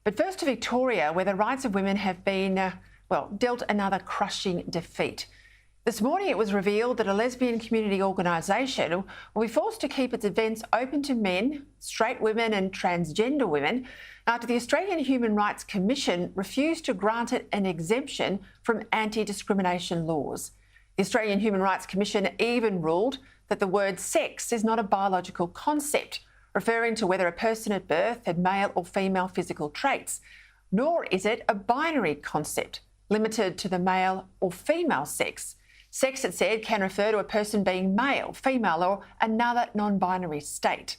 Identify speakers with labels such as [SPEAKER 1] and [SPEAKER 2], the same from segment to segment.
[SPEAKER 1] But first to Victoria, where the rights of women have been, dealt another crushing defeat. This morning it was revealed that a lesbian community organisation will be forced to keep its events open to men, straight women and transgender women after the Australian Human Rights Commission refused to grant it an exemption from anti-discrimination laws. The Australian Human Rights Commission even ruled that the word sex is not a biological concept, referring to whether a person at birth had male or female physical traits, nor is it a binary concept limited to the male or female sex. Sex, it said, can refer to a person being male, female or another non-binary state.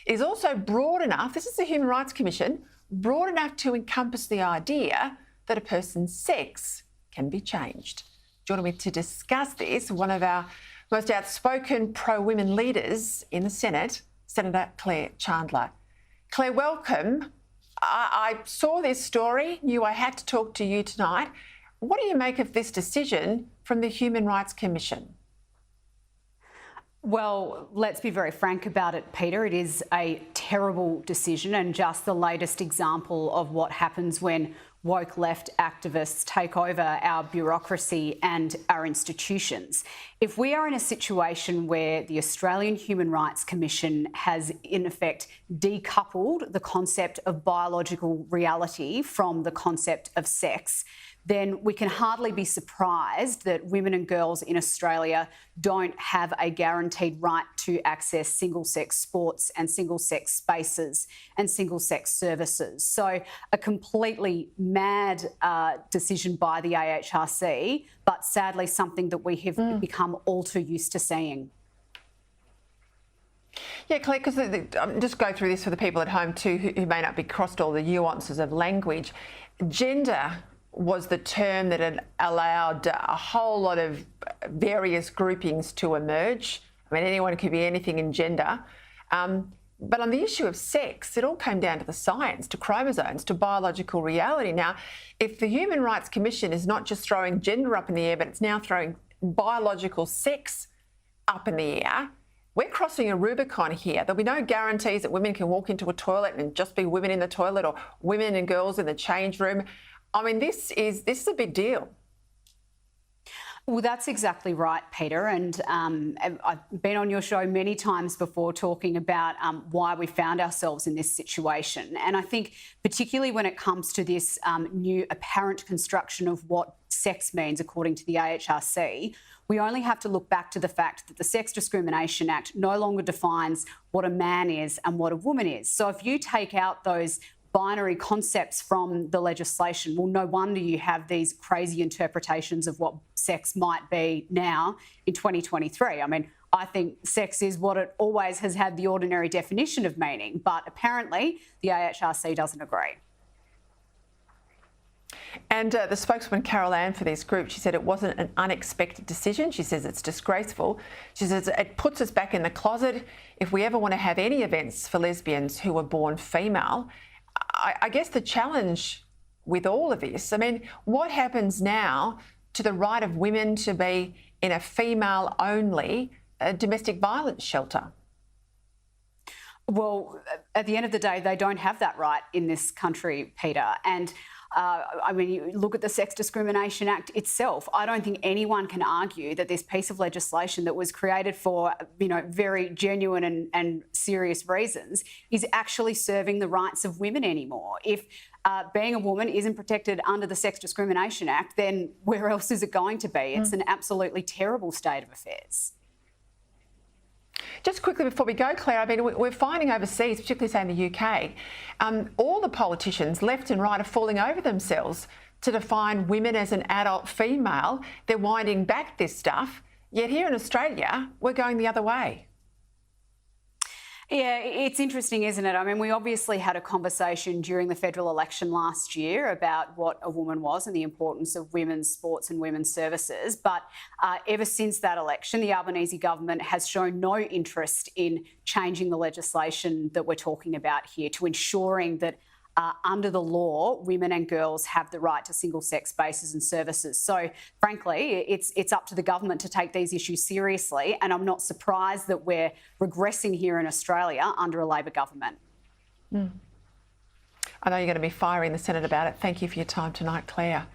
[SPEAKER 1] It is also broad enough, this is the Human Rights Commission, broad enough to encompass the idea that a person's sex can be changed. Joining me to discuss this, one of our most outspoken pro-women leaders in the Senate, Senator Claire Chandler. Claire, welcome. I saw this story, knew I had to talk to you tonight. What do you make of this decision from the Human Rights Commission?
[SPEAKER 2] Well, let's be very frank about it, Peter. It is a terrible decision and just the latest example of what happens when woke left activists take over our bureaucracy and our institutions. If we are in a situation where the Australian Human Rights Commission has, in effect, decoupled the concept of biological reality from the concept of sex, then we can hardly be surprised that women and girls in Australia don't have a guaranteed right to access single-sex sports and single-sex spaces and single-sex services. So a completely mad decision by the AHRC, but sadly something that we have become all too used to seeing.
[SPEAKER 1] Yeah, Claire, because just go through this for the people at home too who may not be crossed all the nuances of language. Gender was the term that had allowed a whole lot of various groupings to emerge. I mean, anyone could be anything in gender. But on the issue of sex, it all came down to the science, to chromosomes, to biological reality. Now, if the Human Rights Commission is not just throwing gender up in the air, but it's now throwing biological sex up in the air, we're crossing a Rubicon here. There'll be no guarantees that women can walk into a toilet and just be women in the toilet or women and girls in the change room. I mean, this is a big deal.
[SPEAKER 2] Well, that's exactly right, Peter. And I've been on your show many times before talking about why we found ourselves in this situation. And I think particularly when it comes to this new apparent construction of what sex means, according to the AHRC, we only have to look back to the fact that the Sex Discrimination Act no longer defines what a man is and what a woman is. So if you take out those binary concepts from the legislation, well, no wonder you have these crazy interpretations of what sex might be now in 2023. I mean, I think sex is what it always has had the ordinary definition of meaning, but apparently the AHRC doesn't agree.
[SPEAKER 1] And the spokeswoman, Carol Ann, for this group, she said it wasn't an unexpected decision. She says it's disgraceful. She says it puts us back in the closet if we ever want to have any events for lesbians who were born female. I guess the challenge with all of this, I mean, what happens now to the right of women to be in a female-only domestic violence shelter?
[SPEAKER 2] Well, at the end of the day, they don't have that right in this country, Peter. And I mean, you look at the Sex Discrimination Act itself. I don't think anyone can argue that this piece of legislation that was created for, very genuine and serious reasons is actually serving the rights of women anymore. If being a woman isn't protected under the Sex Discrimination Act, then where else is it going to be? It's an absolutely terrible state of affairs.
[SPEAKER 1] Just quickly before we go, Claire, I mean, we're finding overseas, particularly say in the UK, all the politicians, left and right, are falling over themselves to define women as an adult female. They're winding back this stuff. Yet here in Australia, we're going the other way.
[SPEAKER 2] Yeah, it's interesting, isn't it? I mean, we obviously had a conversation during the federal election last year about what a woman was and the importance of women's sports and women's services. But ever since that election, the Albanese government has shown no interest in changing the legislation that we're talking about here to ensuring that under the law, women and girls have the right to single-sex spaces and services. So, frankly, it's up to the government to take these issues seriously, and I'm not surprised that we're regressing here in Australia under a Labor government.
[SPEAKER 1] I know you're going to be firing the Senate about it. Thank you for your time tonight, Claire.